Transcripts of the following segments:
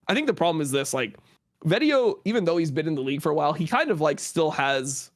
I think the problem is this, like, Vetio, even though he's been in the league for a while, he kind of like still has,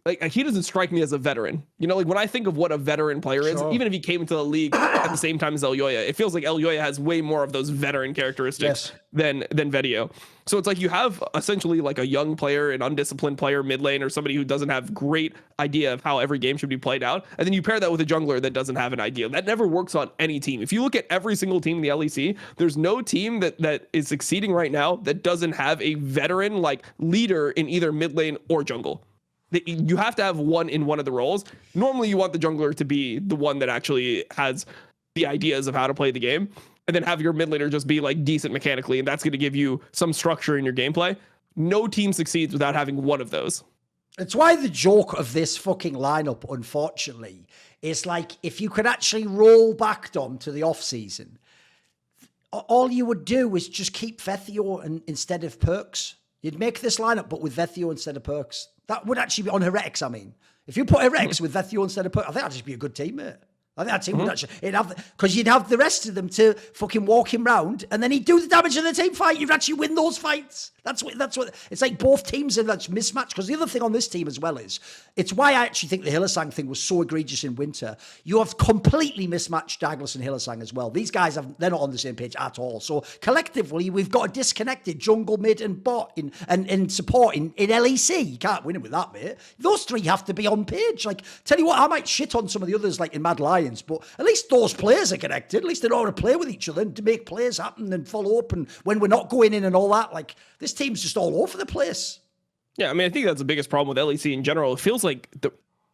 like, he doesn't strike me as a veteran. You know, like when I think of what a veteran player is, even if he came into the league at the same time as Elyoya, it feels like Elyoya has way more of those veteran characteristics than Vetio. So it's like you have essentially like a young player, an undisciplined player mid lane, or somebody who doesn't have great idea of how every game should be played out. And then you pair that with a jungler that doesn't have an idea. That never works on any team. If you look at every single team in the LEC, there's no team that is succeeding right now that doesn't have a veteran like leader in either mid lane or jungle. You have to have one in one of the roles. Normally you want the jungler to be the one that actually has the ideas of how to play the game, and then have your mid laner just be like decent mechanically, and that's going to give you some structure in your gameplay. No team succeeds without having one of those. It's why the joke of this fucking lineup, unfortunately, is like if you could actually roll back, Dom, to the off season, all you would do is just keep Vetio instead of Perks. You'd make this lineup, but with Vetio instead of Perks. That would actually be on Heretics, I mean. If you put Heretics with Vetio instead of Perks, I think that'd just be a good team, mate. I think that team would actually, because you'd have the rest of them to fucking walk him round, and then he'd do the damage in the team fight. You'd actually win those fights. That's what. It's like both teams are that's mismatched. Because the other thing on this team as well is, it's why I actually think the Hylissang thing was so egregious in winter. You have completely mismatched Douglas and Hylissang as well. These guys they're not on the same page at all. So collectively, we've got a disconnected jungle, mid, and bot in support in LEC. You can't win it with that, mate. Those three have to be on page. Like, tell you what, I might shit on some of the others, like in Mad Lions, but at least those players are connected. At least they know how to play with each other and to make plays happen and follow up. And when we're not going in and all that, like, this team's just all over the place. Yeah, I mean, I think that's the biggest problem with LEC in general. It feels like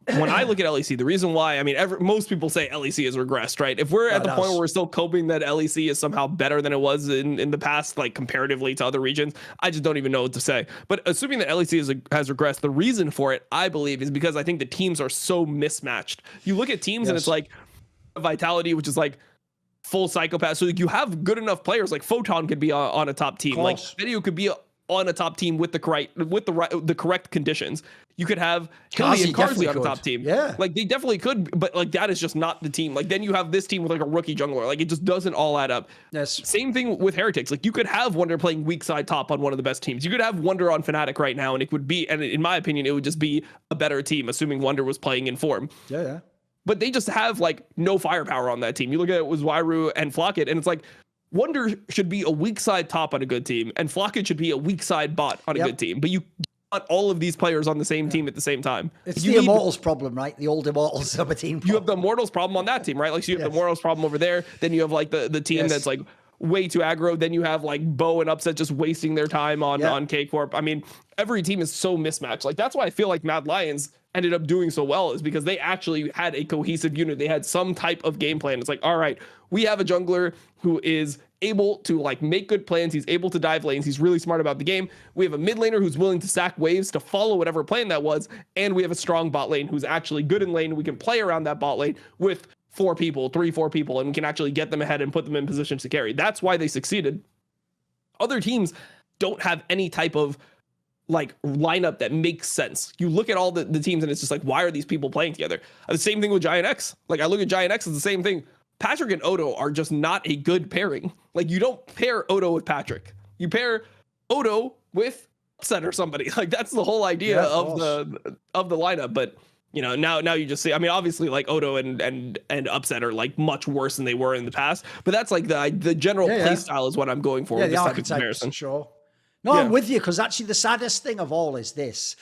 when I look at LEC, the reason why, I mean, most people say LEC has regressed, right? If we're at the point where we're still coping that LEC is somehow better than it was in the past, like comparatively to other regions, I just don't even know what to say. But assuming that LEC has regressed, the reason for it, I believe, is because I think the teams are so mismatched. You look at teams and it's like Vitality, which is like full psychopath. So like, you have good enough players, like Photon could be on a top team, like Video could be on a top team with the correct conditions. You could have Hilly and Carzzy on a top team. Yeah. Like they definitely could, but like that is just not the team. Like then you have this team with like a rookie jungler. Like it just doesn't all add up. Yes. Same thing with Heretics. Like you could have Wonder playing weak side top on one of the best teams. You could have Wonder on Fnatic right now, and it would be, and in my opinion, it would just be a better team, assuming Wonder was playing in form. Yeah. But they just have like no firepower on that team. You look at it with Wairu and Flocket, and it's like Wonder should be a weak side top on a good team, and Flocket should be a weak side bot on a good team. But you want all of these players on the same team at the same time. It's the Immortals problem, right? The old Immortals of a team. You have the Immortals problem on that team, right? Like so you have the Immortals problem over there. Then you have like the team that's like way too aggro. Then you have like Bo and Upset just wasting their time on K-Corp. I mean, every team is so mismatched. Like that's why I feel like Mad Lions ended up doing so well, is because they actually had a cohesive unit. They had some type of game plan. It's like, all right, we have a jungler who is able to like make good plans. He's able to dive lanes. He's really smart about the game. We have a mid laner who's willing to sack waves to follow whatever plan that was. And we have a strong bot lane who's actually good in lane. We can play around that bot lane with 4 people, 3-4 people, and we can actually get them ahead and put them in positions to carry. That's why they succeeded. Other teams don't have any type of like lineup that makes sense. You look at all the teams and it's just like, why are these people playing together? The same thing with Giant X. Like I look at Giant X, it's the same thing. Patrick and Odo are just not a good pairing. Like you don't pair Odo with Patrick. You pair Odo with Upset or somebody. Like that's the whole idea of the lineup. But you know, now you just see, I mean, obviously like Odo and Upset are like much worse than they were in the past, but that's like the general play style is what I'm going for. The archetype, sure. No, I'm with you, because actually the saddest thing of all is this.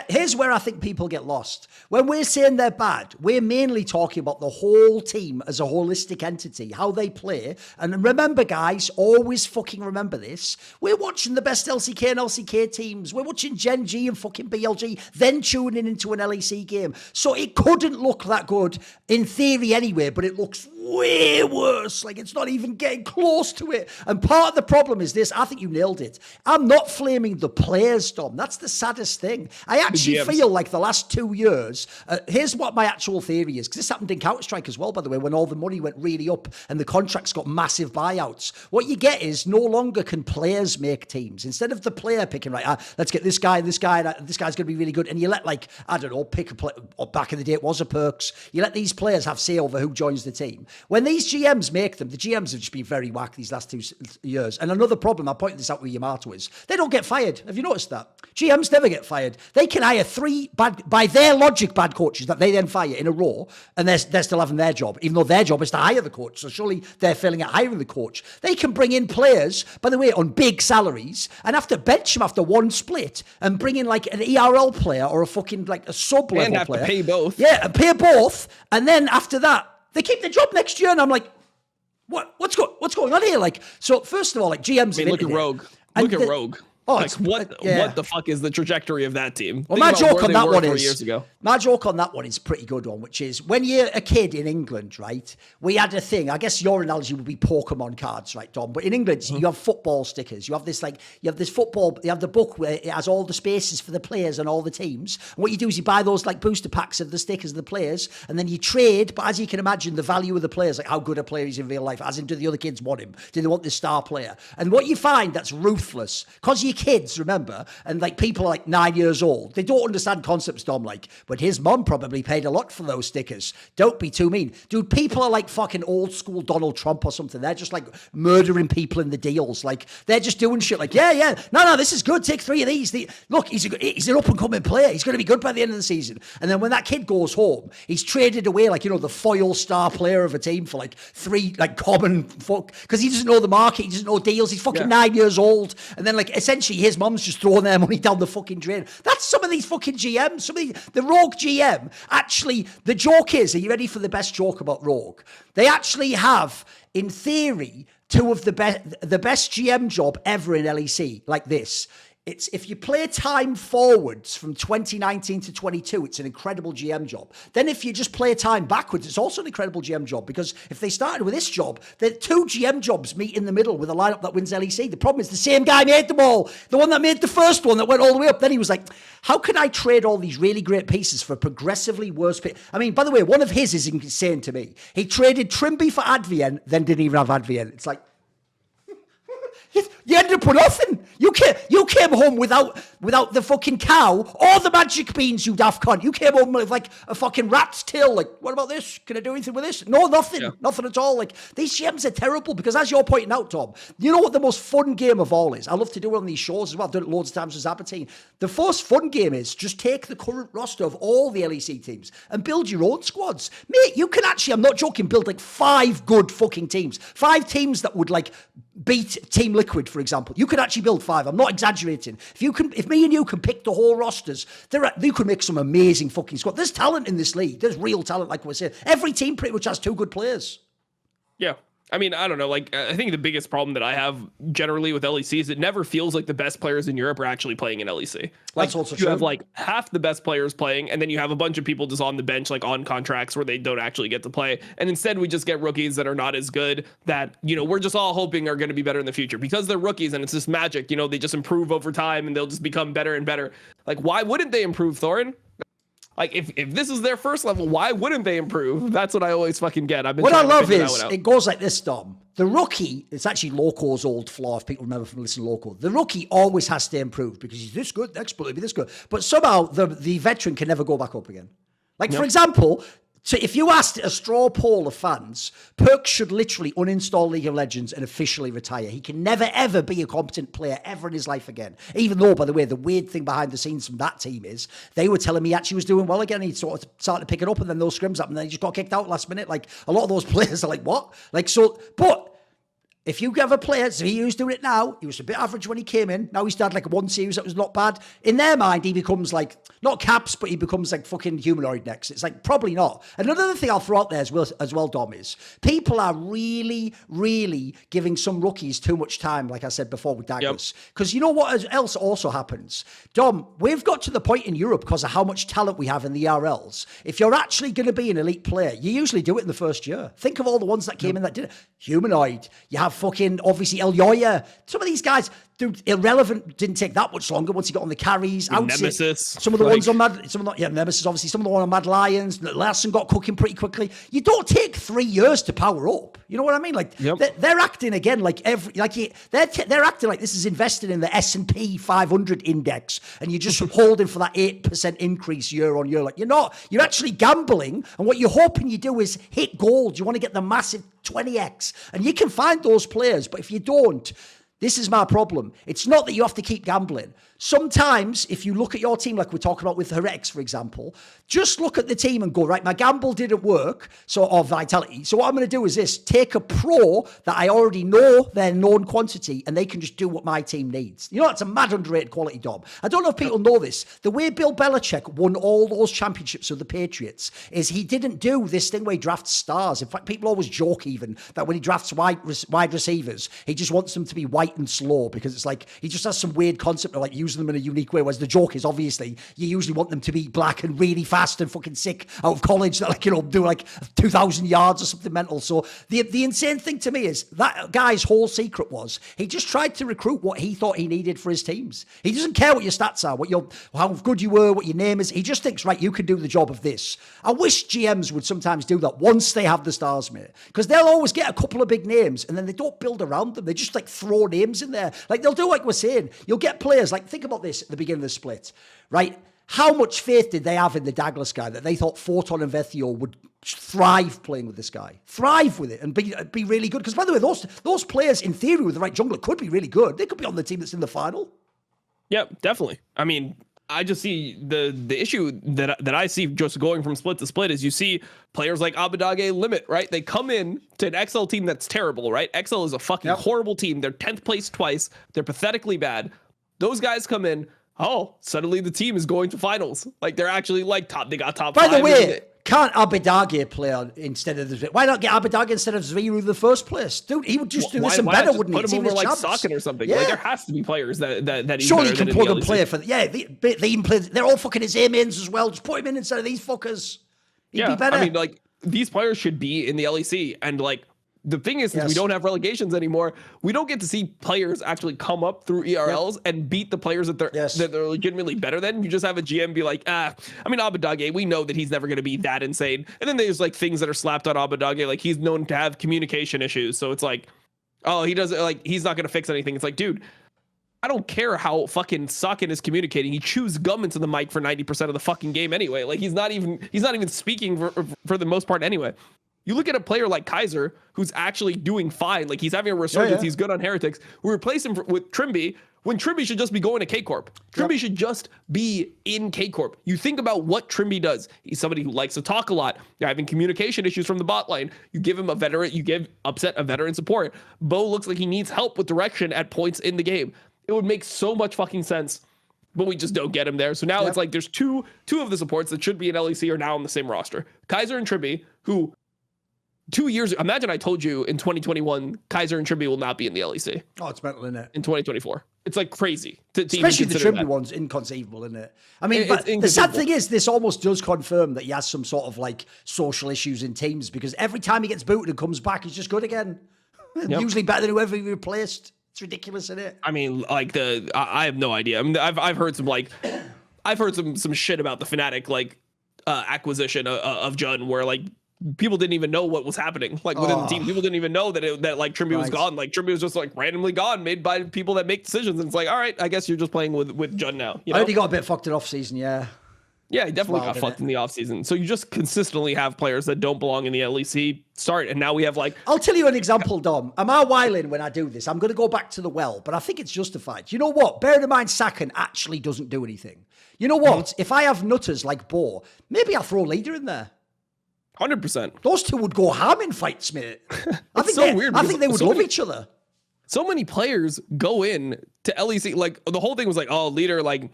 Here's where I think people get lost. When we're saying they're bad, we're mainly talking about the whole team as a holistic entity, how they play. And remember, guys, always fucking remember this. We're watching the best LCK and LCK teams. We're watching Gen G and fucking BLG, then tuning into an LEC game. So it couldn't look that good in theory anyway, but it looks way worse. Like it's not even getting close to it. And part of the problem is this. I think you nailed it. I'm not flaming the players, Dom. That's the saddest thing. I actually feel like the last 2 years, here's what my actual theory is, because this happened in Counter-Strike as well, by the way, when all the money went really up and the contracts got massive buyouts. What you get is no longer can players make teams. Instead of the player picking, right, let's get this guy, this guy's going to be really good. And you let, like, I don't know, pick a player, or back in the day it was a Perks. You let these players have say over who joins the team. when these GMs make them, the GMs have just been very whack these last 2 years. And another problem, I pointed this out with Yamato, is they don't get fired. Have you noticed that? GMs never get fired. They can hire 3 bad, by their logic, bad coaches that they then fire in a row, and they're still having their job, even though their job is to hire the coach. So surely they're failing at hiring the coach. They can bring in players, by the way, on big salaries, and have to bench them after 1 split and bring in like an ERL player or a fucking like a sub-level player. And have to pay both. Yeah, and pay both. And then after that, they keep the job next year. And I'm like, what's going on here? Like, so first of all, like GMs. I mean, look at Rogue. Look at Rogue. Oh, like what the fuck is the trajectory of that team? Well, my joke on that one is my joke on that one is a pretty good one, which is when you're a kid in England, right? We had a thing. I guess your analogy would be Pokemon cards, right, Dom? But in England, you have football stickers. You have this football. You have the book where it has all the spaces for the players and all the teams. And what you do is you buy those like booster packs of the stickers of the players, and then you trade. But as you can imagine, the value of the players, like how good a player is in real life, as in do the other kids want him? Do they want this star player? And what you find that's ruthless, because you kids, remember, and like people are like 9 years old, they don't understand concepts, Dom, like, but his mum probably paid a lot for those stickers. Don't be too mean. Dude, people are like fucking old school Donald Trump or something. They're just like murdering people in the deals. Like, they're just doing shit like, no, this is good. Take 3 of these. Look, he's an up and coming player. He's going to be good by the end of the season. And then when that kid goes home, he's traded away like, the foil star player of a team for like 3 like common fuck, because he doesn't know the market. He doesn't know deals. He's fucking 9 years old. And then like essentially his mum's just throwing their money down the fucking drain. That's some of these fucking GMs. The Rogue GM, actually, the joke is, are you ready for the best joke about Rogue? They actually have, in theory, 2 of the best GM job ever in LEC, like this. It's if you play time forwards from 2019 to 22, it's an incredible GM job. Then if you just play time backwards, it's also an incredible GM job, because if they started with this job, the 2 GM jobs meet in the middle with a lineup that wins LEC. The problem is the same guy made them all. The one that made the first one that went all the way up. Then he was like, how can I trade all these really great pieces for progressively worse pieces? I mean, by the way, one of his is insane to me. He traded Trimby for Advien, then didn't even have Advien. It's like, you ended up with nothing. You came home without the fucking cow or the magic beans, you daft cunt. You came home with like a fucking rat's tail. Like, what about this? Can I do anything with this? No, nothing. Yeah. Nothing at all. Like, these GMs are terrible, because as you're pointing out, Tom, you know what the most fun game of all is? I love to do it on these shows as well. I've done it loads of times with Zabatine. The first fun game is just take the current roster of all the LEC teams and build your own squads. Mate, you can actually, I'm not joking, build like 5 good fucking teams. 5 teams that would like beat Team Liquid, for example. You could actually build 5. I'm not exaggerating. If me and you can pick the whole rosters, you could make some amazing fucking squad. There's talent in this league. There's real talent, like we're saying. Every team pretty much has 2 good players. Yeah. I mean, I don't know. Like, I think the biggest problem that I have generally with LEC is it never feels like the best players in Europe are actually playing in LEC. Like, you have like half the best players playing, and then you have a bunch of people just on the bench, like on contracts where they don't actually get to play. And instead, we just get rookies that are not as good, that, we're just all hoping are going to be better in the future because they're rookies and it's just magic. They just improve over time and they'll just become better and better. Like, why wouldn't they improve, Thorin? Like, if this is their first level, why wouldn't they improve? That's what I always fucking get. What I love is, it goes like this, Dom. The rookie, it's actually Loco's old flaw, if people remember from listening to Loco. The rookie always has to improve because he's this good, next will be this good. But somehow the veteran can never go back up again. Like, for example, so if you asked a straw poll of fans, Perk should literally uninstall League of Legends and officially retire. He can never, ever be a competent player ever in his life again. Even though, by the way, the weird thing behind the scenes from that team is they were telling me he actually was doing well again. He sort of started to pick it up, and then those scrims happened, and then he just got kicked out last minute. Like, a lot of those players are like, what? Like, so, but if you have a player, so he was doing it now, he was a bit average when he came in. Now he's had like 1 series that was not bad. In their mind, he becomes like, not Caps, but he becomes like fucking humanoid next. It's like, probably not. Another thing I'll throw out there as well, Dom, is people are really, really giving some rookies too much time, like I said before with Daggers. Because you know what else also happens? Dom, we've got to the point in Europe because of how much talent we have in the RLs. If you're actually going to be an elite player, you usually do it in the first year. Think of all the ones that came in that did it. Humanoid. You have fucking, obviously, El Yoya. Some of these guys, Dude, Irrelevant didn't take that much longer once he got on the carries. Nemesis. Some of the ones on Nemesis, obviously. Some of the one on Mad Lions. Larson got cooking pretty quickly. You don't take 3 years to power up. You know what I mean? Like, they're acting again like they're acting like this is invested in the S&P 500 index, and you're just holding for that 8% increase year on year. Like, you're not. You're actually gambling, and what you're hoping you do is hit gold. You want to get the massive 20x, and you can find those players, but if you don't, this is my problem. It's not that you have to keep gambling. Sometimes, if you look at your team, like we're talking about with Heretics, for example, just look at the team and go, right, my gamble didn't work, or Vitality. So what I'm going to do is this, take a pro that I already know their known quantity, and they can just do what my team needs. You know, it's a mad underrated quality, Dom. I don't know if people know this. The way Bill Belichick won all those championships with the Patriots is he didn't do this thing where he drafts stars. In fact, people always joke even that when he drafts wide receivers, he just wants them to be white and slow, because it's like he just has some weird concept of like using them in a unique way, whereas the joke is obviously you usually want them to be black and really fast and fucking sick out of college that, like, you know, do like 2,000 yards or something mental. So the insane thing to me is that guy's whole secret was he just tried to recruit what he thought he needed for his teams. He doesn't care what your stats are, how good you were, what your name is. He just thinks, right, you can do the job of this. I wish GMs would sometimes do that once they have the stars, mate, because they'll always get a couple of big names and then they don't build around them. They just like throw names in there. Like they'll do like we're saying. You'll get players like, think about this at the beginning of the split, right? How much faith did they have in the Douglas guy that they thought Photon and Vethio would thrive playing with this guy? Thrive with it and be really good. Because by the way, those players in theory with the right jungler could be really good. They could be on the team that's in the final. Yeah, definitely. I mean, I just see the issue that I see just going from split to split is you see players like Abadage limit, right? They come in to an XL team that's terrible, right? XL is a fucking horrible team. They're 10th place twice. They're pathetically bad. Those guys come in, suddenly the team is going to finals. Like they're actually like top. They got top 5. By the way, can't Abadage play instead of why not get Abadage instead of Zviru in the first place? Dude, he would just do this and better, wouldn't he? Put him over like Socken or something. Yeah. Like there has to be players that he's surely can plug and play for. Yeah, they even play. They're all fucking his A-mains as well. Just put him in instead of these fuckers. He'd be better. I mean, like these players should be in the LEC, and like. The thing is, since we don't have relegations anymore, we don't get to see players actually come up through ERLs and beat the players that they're legitimately better than. You just have a GM be like, I mean, Abadage, we know that he's never going to be that insane. And then there's like things that are slapped on Abadage, like he's known to have communication issues. So it's like, he doesn't like he's not going to fix anything. It's like, dude, I don't care how fucking Socken is communicating. He chews gum into the mic for 90% of the fucking game anyway. Like he's not even speaking for the most part anyway. You look at a player like Kaiser, who's actually doing fine. Like he's having a resurgence. He's good on Heretics. We replace him with Trimby when Trimby should just be going to K-Corp. Trimby should just be in K-Corp. You think about what Trimby does. He's somebody who likes to talk a lot. You're having communication issues from the bot lane. You give him a veteran. You give Upset a veteran support. Bo looks like he needs help with direction at points in the game. It would make so much fucking sense, but we just don't get him there. So now it's like there's two of the supports that should be in LEC are now on the same roster. Kaiser and Trimby, who 2 years, imagine I told you in 2021, Kaiser and Trimby will not be in the LEC. Oh, it's mental, isn't it? In 2024. It's like crazy. Especially the Trimby one's inconceivable, isn't it? I mean, but the sad thing is, this almost does confirm that he has some sort of like social issues in teams, because every time he gets booted and comes back, he's just good again. Usually better than whoever he replaced. It's ridiculous, isn't it? I mean, like I have no idea. I mean, I've heard some shit about the Fnatic like acquisition of Jun, where like people didn't even know what was happening like within the team. People didn't even know that like Trimby was gone. Like Trimby was just like randomly gone, made by people that make decisions. And it's like, all right, I guess you're just playing with Jun now. You know? I heard he got a bit fucked in off season. Yeah, he definitely got fucked in the off season. So you just consistently have players that don't belong in the LEC start, and now we have like. I'll tell you an example, Dom. Am I whiling when I do this? I'm going to go back to the well, but I think it's justified. You know what? Bear in mind, Sacken actually doesn't do anything. You know what? If I have nutters like Bo, maybe I'll throw Leader in there. 100%. Those two would go ham in fights, mate. I think they would love each other. So many players go in to LEC. Like the whole thing was like, Leader, like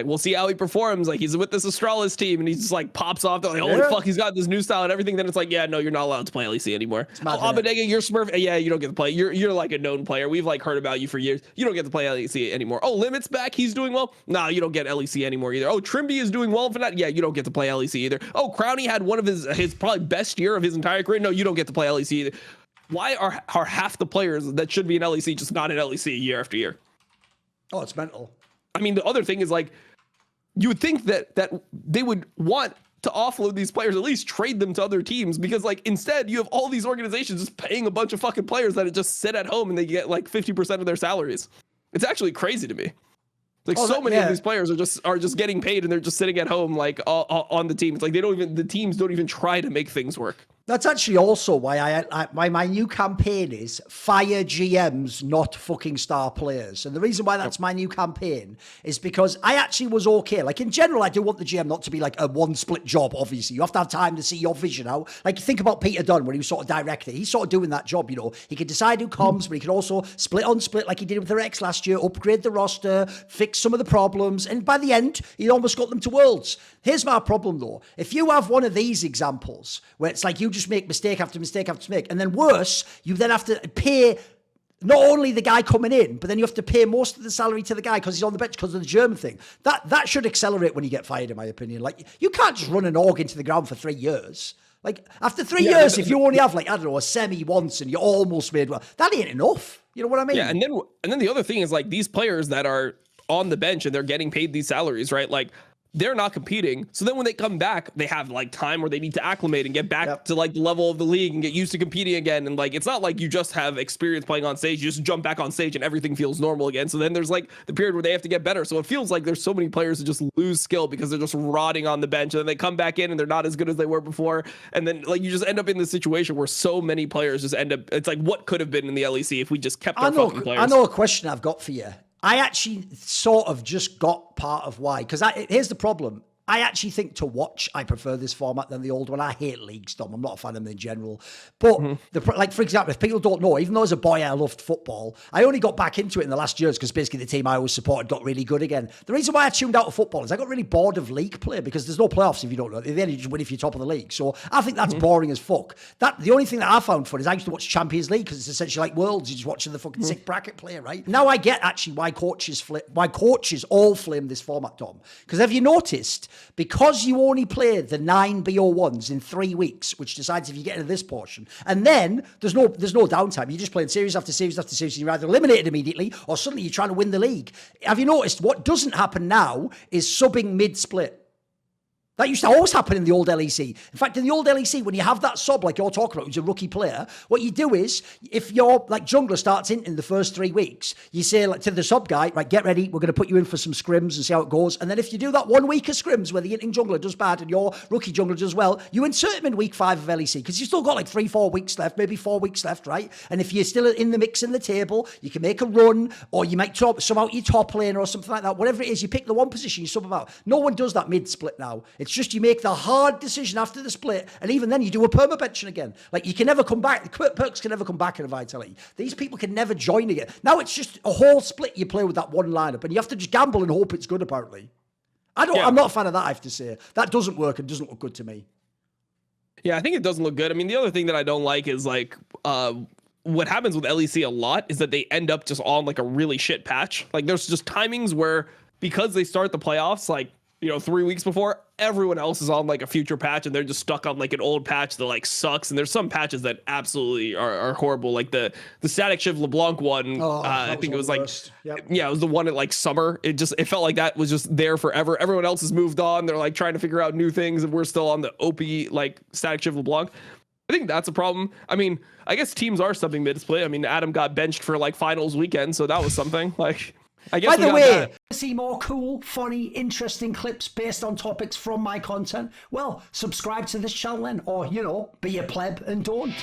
we'll see how he performs. Like he's with this Astralis team, and he just like pops off. They're like, holy fuck, he's got this new style and everything. Then it's like, no, you're not allowed to play LEC anymore. Abadega, you're Smurf. Yeah, you don't get to play. You're like a known player. We've like heard about you for years. You don't get to play LEC anymore. Oh, Limit's back. He's doing well. No, you don't get LEC anymore either. Oh, Trimby is doing well for that. Yeah, you don't get to play LEC either. Oh, Crownie had one of his probably best year of his entire career. No, you don't get to play LEC either. Why are half the players that should be in LEC just not in LEC year after year? Oh, it's mental. I mean, the other thing is like, you would think that they would want to offload these players, at least trade them to other teams, because like instead you have all these organizations just paying a bunch of fucking players that just sit at home and they get like 50% of their salaries. It's actually crazy to me. Like many of these players are just getting paid and they're just sitting at home like on the team. It's like the teams don't even try to make things work. That's actually also why why my new campaign is fire GMs, not fucking star players. And the reason why that's my new campaign is because I actually was okay. Like in general, I do want the GM not to be like a one split job, obviously. You have to have time to see your vision out. Like think about Peter Dunn when he was sort of director. He's sort of doing that job, you know. He could decide who comes, but he could also split on split like he did with the Rex last year, upgrade the roster, fix some of the problems. And by the end, he almost got them to Worlds. Here's my problem though. If you have one of these examples where it's like you just make mistake after mistake after mistake, and then worse, you then have to pay not only the guy coming in, but then you have to pay most of the salary to the guy because he's on the bench because of the German thing. That should accelerate when you get fired, in my opinion. Like you can't just run an org into the ground for 3 years. Like after 3 years, if you only have like, I don't know, a semi once and you almost made well, that ain't enough. You know what I mean? Yeah, and then the other thing is like these players that are on the bench and they're getting paid these salaries, right? Like they're not competing. So then when they come back, they have like time where they need to acclimate and get back to like the level of the league and get used to competing again. And like, it's not like you just have experience playing on stage. You just jump back on stage and everything feels normal again. So then there's like the period where they have to get better. So it feels like there's so many players that just lose skill because they're just rotting on the bench and then they come back in and they're not as good as they were before. And then like you just end up in this situation where so many players just end up, it's like what could have been in the LEC if we just kept our fucking players. I know a question I've got for you. I actually sort of just got part of why, because here's the problem. I actually think to watch, I prefer this format than the old one. I hate leagues, Dom. I'm not a fan of them in general. But, like, for example, if people don't know, even though as a boy I loved football, I only got back into it in the last years because basically the team I always supported got really good again. The reason why I tuned out of football is I got really bored of league play because there's no playoffs if you don't know. They only just win if you're top of the league. So I think that's boring as fuck. The only thing that I found fun is I used to watch Champions League because it's essentially like Worlds. You're just watching the fucking sick bracket play, right? Now I get actually why coaches all flame this format, Dom. Because have you noticed, because you only play the 9 BO1s in 3 weeks, which decides if you get into this portion. And then there's no downtime. You're just playing series after series after series. And you're either eliminated immediately or suddenly you're trying to win the league. Have you noticed what doesn't happen now is subbing mid-split? That used to always happen in the old LEC. In fact, in the old LEC, when you have that sub like you're talking about, who's a rookie player, what you do is, if your like jungler starts in the first 3 weeks, you say like to the sub guy, right, get ready, we're going to put you in for some scrims and see how it goes. And then if you do that 1 week of scrims where the inting jungler does bad and your rookie jungler does well, you insert him in week 5 of LEC because you've still got like 3-4 weeks left, maybe 4 weeks left, right? And if you're still in the mix in the table, you can make a run or you might sub out your top laner or something like that. Whatever it is, you pick the one position, you sub him out. No one does that mid-split now. It's just you make the hard decision after the split, and even then you do a perma-benching again. Like you can never come back. The perks can never come back in a Vitality. These people can never join again. Now it's just a whole split you play with that one lineup, and you have to just gamble and hope it's good, apparently. I'm not a fan of that, I have to say. That doesn't work and doesn't look good to me. Yeah, I think it doesn't look good. I mean, the other thing that I don't like is like what happens with LEC a lot is that they end up just on like a really shit patch. Like there's just timings where because they start the playoffs like 3 weeks before, everyone else is on like a future patch and they're just stuck on like an old patch that like sucks. And there's some patches that absolutely are horrible. Like the Static Shiv LeBlanc one, I think it was like, it was the one at like summer. It felt like that was just there forever. Everyone else has moved on. They're like trying to figure out new things and we're still on the OP like Static Shiv LeBlanc. I think that's a problem. I mean, I guess teams are subbing mid-split. I mean, Adam got benched for like finals weekend, so that was something. Like, I guess. By the way, to see more cool, funny, interesting clips based on topics from my content, well, subscribe to this channel then, or, be a pleb and don't.